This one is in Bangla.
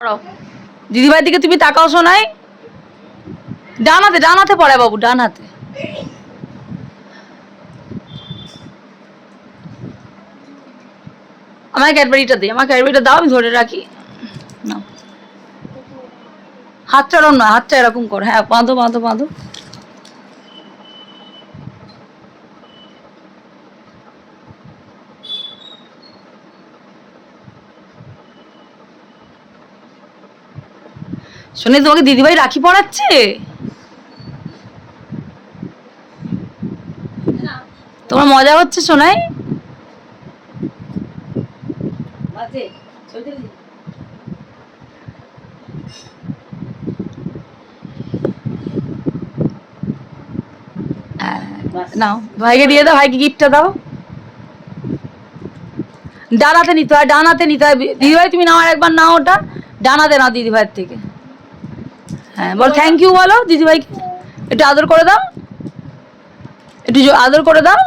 দিদিভাইয়ের দিকে তুমি তাকাও শোনাই। ডান হাতে পড়ে বাবু, ডান হাতে। আমার ক্যাডবেরিটা দিই, আমার ক্যাডবেরিটা দাও, আমি ধরে রাখি। না হাতটা এরকম না, হাতটা এরকম কর। হ্যাঁ বাঁধো বাঁধো বাঁধো। শোনে তোমাকে দিদিভাই রাখি পড়াচ্ছে? তোমার মজা হচ্ছে শোনাই? নাও ভাইকে দিয়ে দাও, ভাইকে গিফটটা দাও। ডান হাতে নিতে হয়, ডান হাতে নিতে হয়। দিদিভাই তুমি নাও, একবার নাও ওটা, ডান হাতে নাও দিদিভাইয়ের থেকে। হ্যাঁ বল থ্যাংক ইউ বলো দিদিভাইকে, একটু আদর করে দাও, একটু আদর করে দাও।